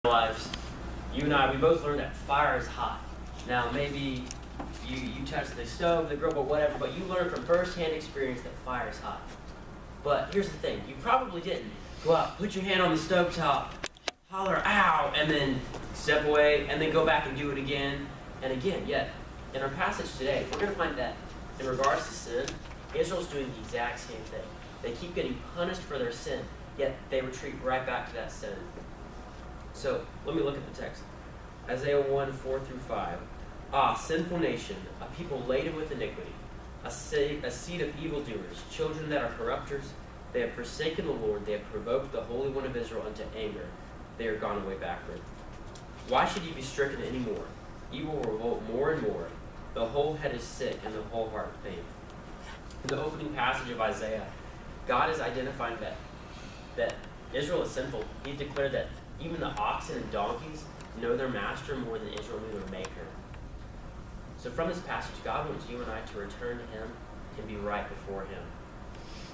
Lives, you and I, we both learned that fire is hot. Now, maybe you touch the stove, the grill, but whatever, but you learned from firsthand experience that fire is hot. But here's the thing, you probably didn't go out, put your hand on the stove top, holler, ow, and then step away, and then go back and do it again and again. Yet, in our passage today, we're going to find that in regards to sin, Israel's doing the exact same thing. They keep getting punished for their sin, yet they retreat right back to that sin. So, let me look at the text. Isaiah 1, 4 through 5. Ah, sinful nation, a people laden with iniquity, a seed of evildoers, children that are corrupters. They have forsaken the Lord, they have provoked the Holy One of Israel unto anger. They are gone away backward. Why should ye be stricken any more? Ye will revolt more and more. The whole head is sick, and the whole heart faint. In the opening passage of Isaiah, God is identifying that Israel is sinful. He declared that even the oxen and donkeys know their master more than Israel knew their maker. So from this passage, God wants you and I to return to Him and be right before Him.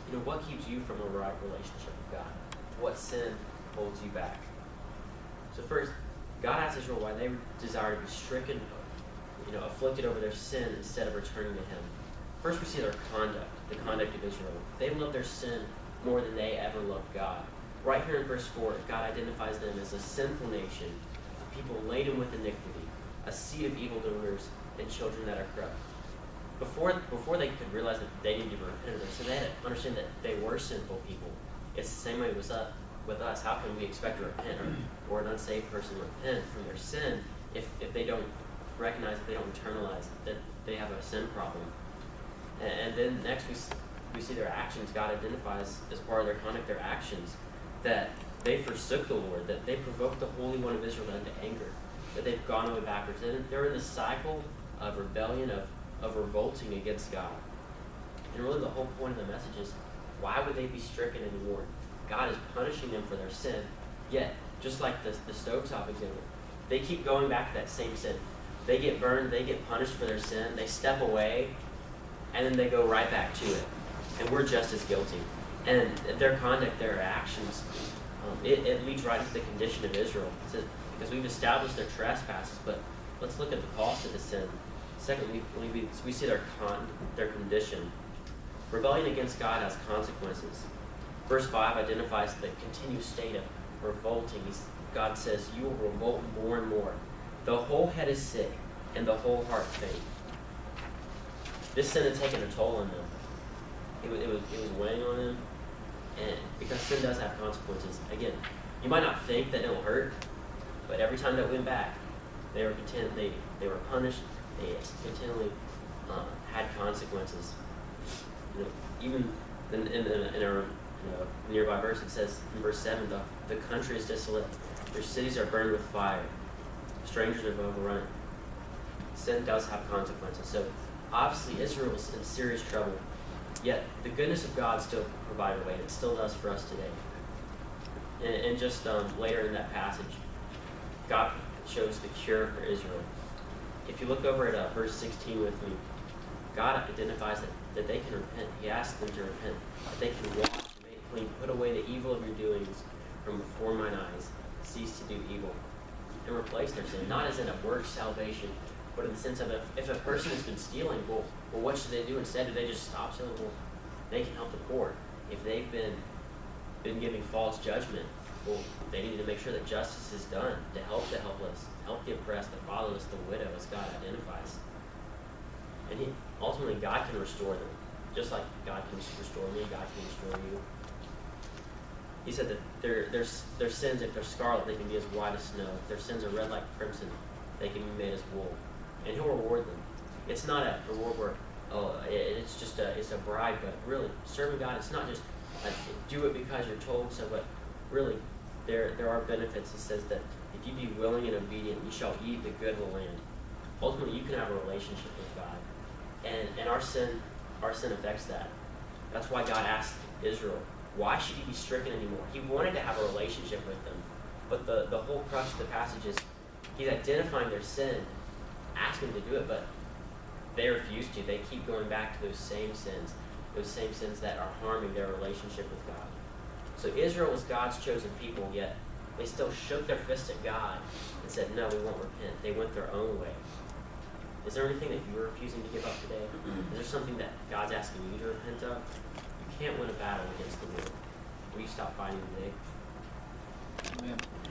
You know, what keeps you from a right relationship with God? What sin holds you back? So first, God asked Israel why they desire to be stricken, afflicted over their sin instead of returning to Him. First, we see their conduct, the conduct of Israel. They love their sin more than they ever loved God. Right here in verse 4, God identifies them as a sinful nation, a people laden with iniquity, a seed of evildoers, and children that are corrupt. Before they could realize that they needed to repent of their sin, they had to understand that they were sinful people. It's the same way with us. How can we expect to repent or an unsaved person repent from their sin if they don't recognize, if they don't internalize that they have a sin problem? And then next we see their actions. God identifies as part of their conduct, their actions, that they forsook the Lord, that they provoked the Holy One of Israel into anger, that they've gone away backwards. And they're in this cycle of rebellion, of revolting against God. And really the whole point of the message is, why would they be stricken anymore? God is punishing them for their sin, yet, just like the stovetop example, they keep going back to that same sin. They get burned, they get punished for their sin, they step away, and then they go right back to it. And we're just as guilty. And their conduct, their actions, it leads right into the condition of Israel. It says, because we've established their trespasses, but let's look at the cost of the sin. Secondly, we see their condition. Rebellion against God has consequences. Verse 5 identifies the continued state of revolting. God says, you will revolt more and more. The whole head is sick, and the whole heart faint. This sin had taken a toll on them. It was weighing on them. And because sin does have consequences. Again, you might not think that it'll hurt, but every time that went back, they were they were punished. They continually had consequences. Even in our nearby verse, it says in verse 7, the country is desolate. Their cities are burned with fire. Strangers have overrun it. Sin does have consequences. So obviously Israel was in serious trouble. Yet the goodness of God still provided a way, and it still does for us today. And just later in that passage, God shows the cure for Israel. If you look over at verse 16 with me, God identifies that they can repent. He asks them to repent, that they can wash, make clean, put away the evil of your doings from before mine eyes, cease to do evil, and replace their sin, not as in a work salvation, but in the sense of if a person has been stealing, well, what should they do instead? Do they just stop stealing? Well, they can help the poor. If they've been giving false judgment, well, they need to make sure that justice is done to help the helpless, help the oppressed, the fatherless, the widow, as God identifies. And ultimately, God can restore them. Just like God can restore me, God can restore you. He said that their sins, if they're scarlet, they can be as white as snow. If their sins are red like crimson, they can be made as wool. And He'll reward them. It's not a reward where, it's a bribe, but really, serving God, it's not just do it because you're told so, but really, there are benefits. It says that if you be willing and obedient, you shall eat the good of the land. Ultimately, you can have a relationship with God. And our sin affects that. That's why God asked Israel, why should you be stricken anymore? He wanted to have a relationship with them. But the whole crux of the passage is He's identifying their sin, asking them to do it, but they refuse to. They keep going back to those same sins that are harming their relationship with God. So Israel was God's chosen people, yet They still shook their fist at God and said, no, we won't repent. They went their own way. Is there anything that you're refusing to give up today? Is there something that God's asking you to repent of? You can't win a battle against the world. Will you stop fighting today? Amen.